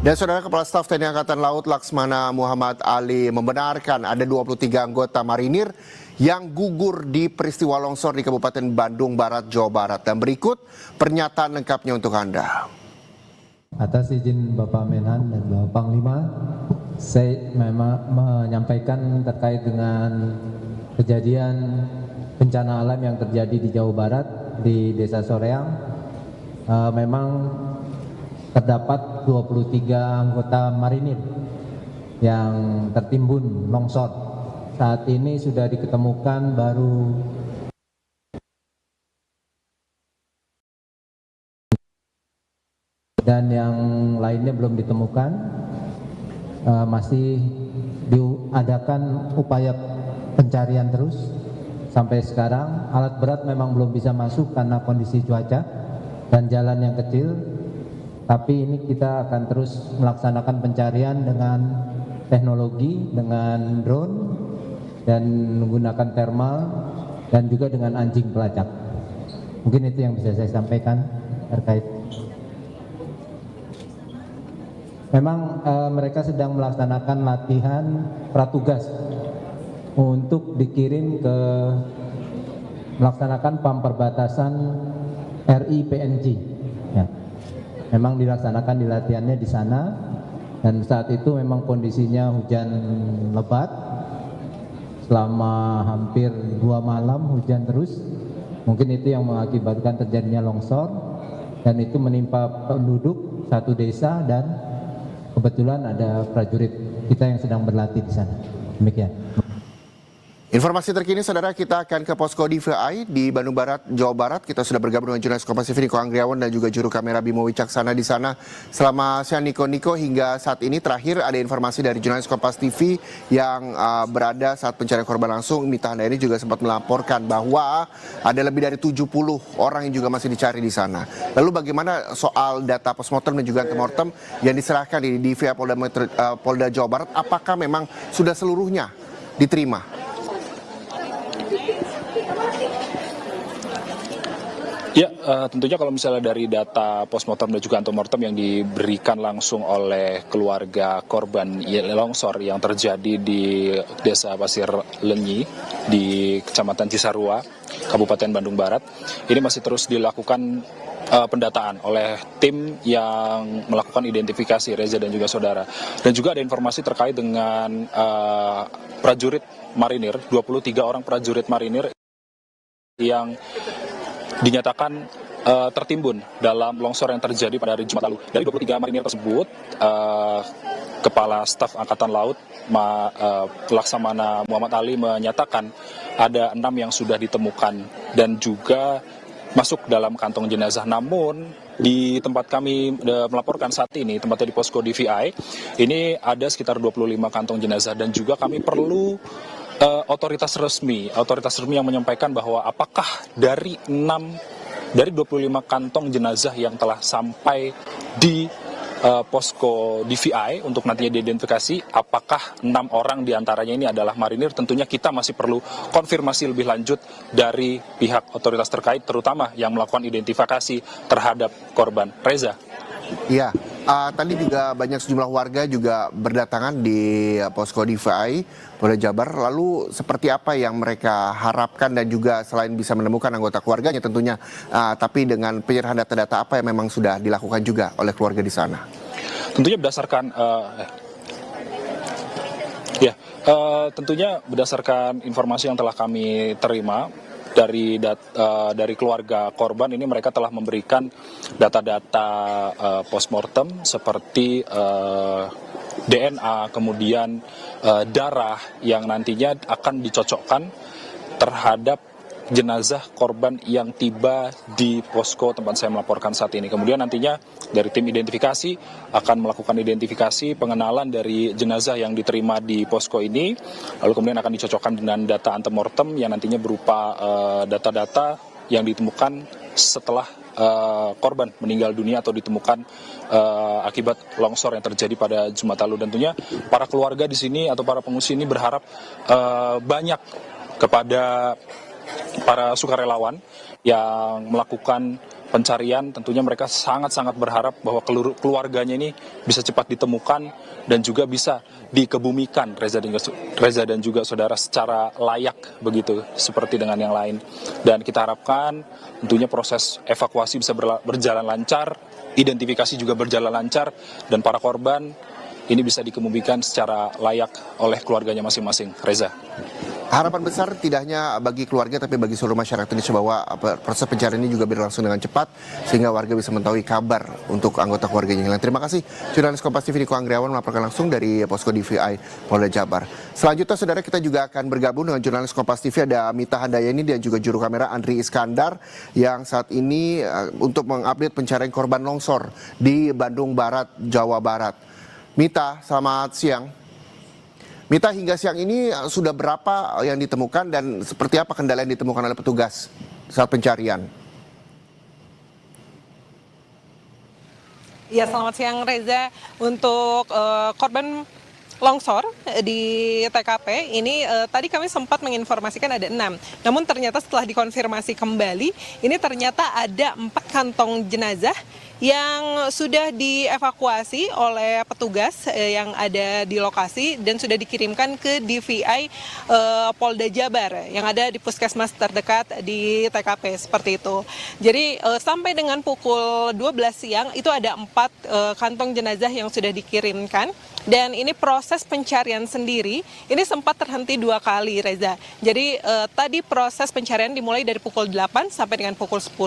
Dan Saudara Kepala Staf TNI Angkatan Laut Laksmana Muhammad Ali membenarkan ada 23 anggota marinir yang gugur di peristiwa longsor di Kabupaten Bandung Barat, Jawa Barat. Dan berikut pernyataan lengkapnya untuk Anda. Atas izin Bapak Menhan dan Bapak Panglima, saya memang menyampaikan terkait dengan kejadian bencana alam yang terjadi di Jawa Barat, di Desa Soreang. Memang terdapat 23 anggota marinir yang tertimbun longsor. Saat ini sudah diketemukan baru dan yang lainnya belum ditemukan. Masih diadakan upaya pencarian terus sampai sekarang. Alat berat memang belum bisa masuk karena kondisi cuaca dan jalan yang kecil. Tapi ini kita akan terus melaksanakan pencarian dengan teknologi, dengan drone, dan menggunakan thermal, dan juga dengan anjing pelacak. Mungkin itu yang bisa saya sampaikan terkait. Memang mereka sedang melaksanakan latihan pratugas untuk dikirim ke melaksanakan perbatasan RI PNG. Ya. Memang dilaksanakan di latihannya di sana, dan saat itu memang kondisinya hujan lebat selama hampir 2 malam, hujan terus. Mungkin itu yang mengakibatkan terjadinya longsor, dan itu menimpa penduduk satu desa, dan kebetulan ada prajurit kita yang sedang berlatih di sana. Demikian. Informasi terkini, Saudara, kita akan ke Posko DVI di Bandung Barat, Jawa Barat. Kita sudah bergabung dengan jurnalis Kompas TV Niko Anggriawan dan juga juru kamera Bimo Wicaksana di sana. Selamat siang Niko, hingga saat ini terakhir ada informasi dari jurnalis Kompas TV yang berada saat pencarian korban langsung. Mita Handayani juga sempat melaporkan bahwa ada lebih dari 70 orang yang juga masih dicari di sana. Lalu bagaimana soal data postmortem dan juga antemortem yang diserahkan di DVI Polda Jawa Barat? Apakah memang sudah seluruhnya diterima? Ya, tentunya kalau misalnya dari data postmortem dan juga antemortem yang diberikan langsung oleh keluarga korban longsor yang terjadi di Desa Pasir Lenyi di Kecamatan Cisarua, Kabupaten Bandung Barat, ini masih terus dilakukan pendataan oleh tim yang melakukan identifikasi Reza dan juga saudara. Dan juga ada informasi terkait dengan prajurit marinir, 23 orang prajurit marinir yang dinyatakan tertimbun dalam longsor yang terjadi pada hari Jumat lalu. Dari 23 marinir tersebut, Kepala Staf Angkatan Laut Laksamana Muhammad Ali menyatakan ada 6 yang sudah ditemukan dan juga masuk dalam kantong jenazah. Namun di tempat kami melaporkan saat ini, tempatnya di Posko DVI, ini ada sekitar 25 kantong jenazah, dan juga kami perlu otoritas resmi yang menyampaikan bahwa apakah dari 25 kantong jenazah yang telah sampai di Posko DVI untuk nantinya diidentifikasi, apakah 6 orang diantaranya ini adalah marinir? Tentunya kita masih perlu konfirmasi lebih lanjut dari pihak otoritas terkait, terutama yang melakukan identifikasi terhadap korban. Reza. Iya, tadi juga banyak sejumlah warga juga berdatangan di Posko DVI Polda Jabar. Lalu seperti apa yang mereka harapkan, dan juga selain bisa menemukan anggota keluarganya tentunya, tapi dengan penyerahan data-data apa yang memang sudah dilakukan juga oleh keluarga di sana? Tentunya berdasarkan informasi yang telah kami terima dari keluarga korban ini, mereka telah memberikan data-data postmortem seperti DNA, kemudian darah yang nantinya akan dicocokkan terhadap jenazah korban yang tiba di posko tempat saya melaporkan saat ini. Kemudian nantinya dari tim identifikasi akan melakukan identifikasi pengenalan dari jenazah yang diterima di posko ini, lalu kemudian akan dicocokkan dengan data antemortem yang nantinya berupa data-data yang ditemukan setelah korban meninggal dunia atau ditemukan akibat longsor yang terjadi pada Jumat lalu. Dan tentunya para keluarga di sini atau para pengungsi ini berharap banyak kepada para sukarelawan yang melakukan pencarian, tentunya mereka sangat-sangat berharap bahwa keluarganya ini bisa cepat ditemukan dan juga bisa dikebumikan Reza dan juga saudara secara layak begitu seperti dengan yang lain. Dan kita harapkan tentunya proses evakuasi bisa berjalan lancar, identifikasi juga berjalan lancar, dan para korban ini bisa dikebumikan secara layak oleh keluarganya masing-masing. Reza. Harapan besar tidak hanya bagi keluarga tapi bagi seluruh masyarakat Indonesia bahwa proses pencarian ini juga berlangsung dengan cepat sehingga warga bisa mengetahui kabar untuk anggota keluarganya yang hilang. Terima kasih jurnalis Kompas TV Niko Anggriawan melaporkan langsung dari Posko DVI Polda Jabar. Selanjutnya saudara, kita juga akan bergabung dengan jurnalis Kompas TV, ada Mita Handayani dan juga juru kamera Andri Iskandar yang saat ini untuk mengupdate pencarian korban longsor di Bandung Barat, Jawa Barat. Mita, selamat siang. Mita, hingga siang ini sudah berapa yang ditemukan dan seperti apa kendala yang ditemukan oleh petugas saat pencarian? Ya, selamat siang Reza. Untuk korban longsor di TKP ini tadi kami sempat menginformasikan ada 6. Namun ternyata setelah dikonfirmasi kembali, ini ternyata ada 4 kantong jenazah yang sudah dievakuasi oleh petugas yang ada di lokasi dan sudah dikirimkan ke DVI Polda Jabar yang ada di puskesmas terdekat di TKP seperti itu. Jadi sampai dengan pukul 12 siang itu ada 4 kantong jenazah yang sudah dikirimkan. Dan ini proses pencarian sendiri, ini sempat terhenti 2 kali, Reza. Jadi tadi proses pencarian dimulai dari pukul 8 sampai dengan pukul 10,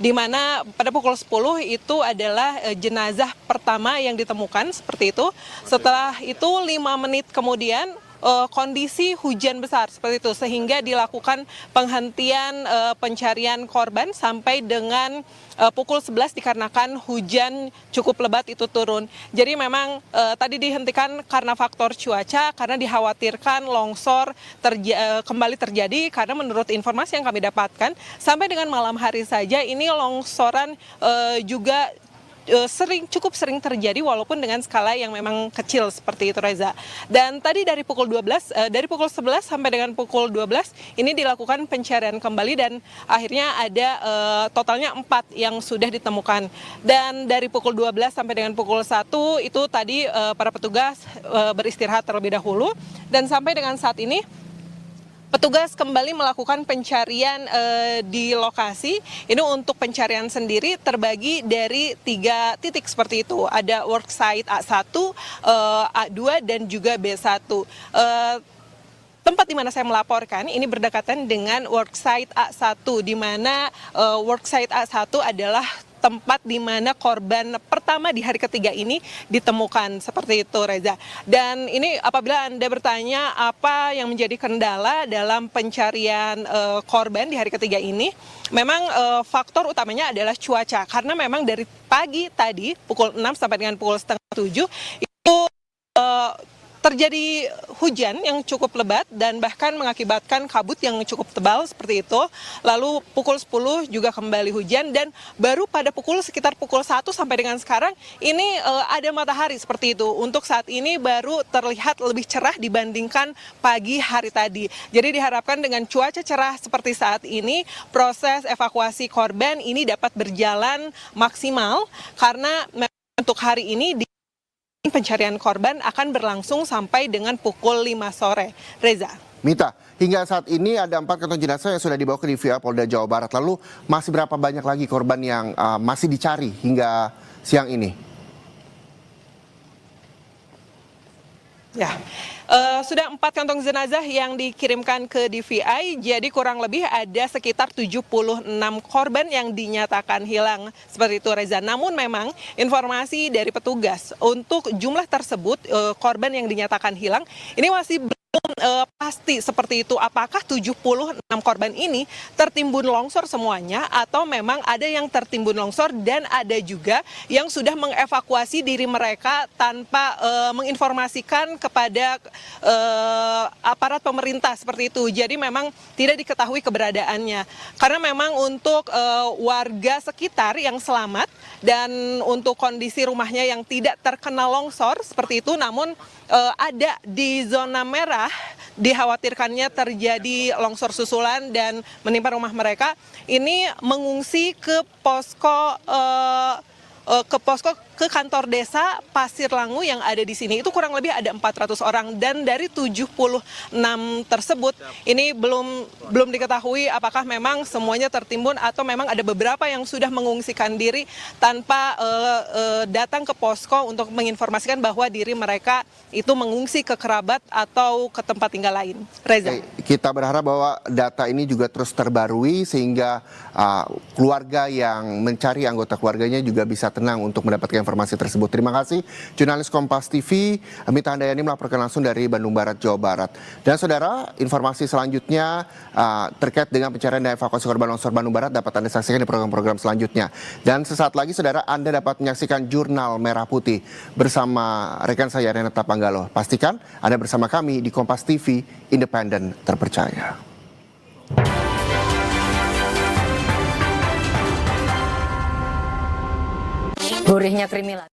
di mana pada pukul 10 itu adalah jenazah pertama yang ditemukan, seperti itu. Setelah itu 5 menit kemudian, kondisi hujan besar seperti itu sehingga dilakukan penghentian pencarian korban sampai dengan pukul 11 dikarenakan hujan cukup lebat itu turun. Jadi memang tadi dihentikan karena faktor cuaca, karena dikhawatirkan longsor kembali terjadi, karena menurut informasi yang kami dapatkan sampai dengan malam hari saja ini longsoran juga cukup sering terjadi walaupun dengan skala yang memang kecil seperti itu, Reza. Dan tadi dari pukul 11 sampai dengan pukul 12 ini dilakukan pencarian kembali dan akhirnya ada totalnya 4 yang sudah ditemukan. Dan dari pukul 12 sampai dengan pukul 1 itu tadi para petugas beristirahat terlebih dahulu dan sampai dengan saat ini petugas kembali melakukan pencarian di lokasi. Ini untuk pencarian sendiri terbagi dari 3 titik seperti itu. Ada worksite A1, A2, dan juga B1. Tempat di mana saya melaporkan ini berdekatan dengan worksite A1, di mana worksite A1 adalah tempat di mana korban pertama di hari ketiga ini ditemukan seperti itu, Reza. Dan ini apabila Anda bertanya apa yang menjadi kendala dalam pencarian korban di hari ketiga ini, memang faktor utamanya adalah cuaca. Karena memang dari pagi tadi pukul 6 sampai dengan pukul setengah 7 itu terjadi hujan yang cukup lebat dan bahkan mengakibatkan kabut yang cukup tebal seperti itu. Lalu pukul 10 juga kembali hujan dan baru pada sekitar pukul 1 sampai dengan sekarang ini ada matahari seperti itu. Untuk saat ini baru terlihat lebih cerah dibandingkan pagi hari tadi. Jadi diharapkan dengan cuaca cerah seperti saat ini proses evakuasi korban ini dapat berjalan maksimal karena untuk hari ini pencarian korban akan berlangsung sampai dengan pukul 5 sore. Reza. Mita, hingga saat ini ada 4 kantong jenazah yang sudah dibawa ke DVI Polda Jawa Barat. Lalu masih berapa banyak lagi korban yang masih dicari hingga siang ini? Ya, sudah 4 kantong jenazah yang dikirimkan ke DVI, jadi kurang lebih ada sekitar 76 korban yang dinyatakan hilang. Seperti itu, Reza. Namun memang informasi dari petugas untuk jumlah tersebut, korban yang dinyatakan hilang, ini masih belum pasti seperti itu. Apakah 76 korban ini tertimbun longsor semuanya atau memang ada yang tertimbun longsor dan ada juga yang sudah mengevakuasi diri mereka tanpa menginformasikan kepada aparat pemerintah seperti itu. Jadi memang tidak diketahui keberadaannya. Karena memang untuk warga sekitar yang selamat dan untuk kondisi rumahnya yang tidak terkena longsor seperti itu, namun ada di zona merah daerah dikhawatirkannya terjadi longsor susulan dan menimpa rumah mereka, ini mengungsi ke posko ke kantor desa Pasir Langu yang ada di sini. Itu kurang lebih ada 400 orang, dan dari 76 tersebut ini belum diketahui apakah memang semuanya tertimbun atau memang ada beberapa yang sudah mengungsikan diri tanpa datang ke posko untuk menginformasikan bahwa diri mereka itu mengungsi ke kerabat atau ke tempat tinggal lain. Reza. Kita berharap bahwa data ini juga terus terbarui sehingga keluarga yang mencari anggota keluarganya juga bisa tenang untuk mendapatkan informasi tersebut. Terima kasih jurnalis Kompas TV Mita Handayani melaporkan langsung dari Bandung Barat, Jawa Barat. Dan saudara, informasi selanjutnya terkait dengan pencarian dan evakuasi korban longsor Bandung Barat dapat Anda saksikan di program-program selanjutnya. Dan sesaat lagi saudara, Anda dapat menyaksikan Jurnal Merah Putih bersama rekan saya Renata Panggalo. Pastikan Anda bersama kami di Kompas TV, independen terpercaya. Gurihnya kriminal.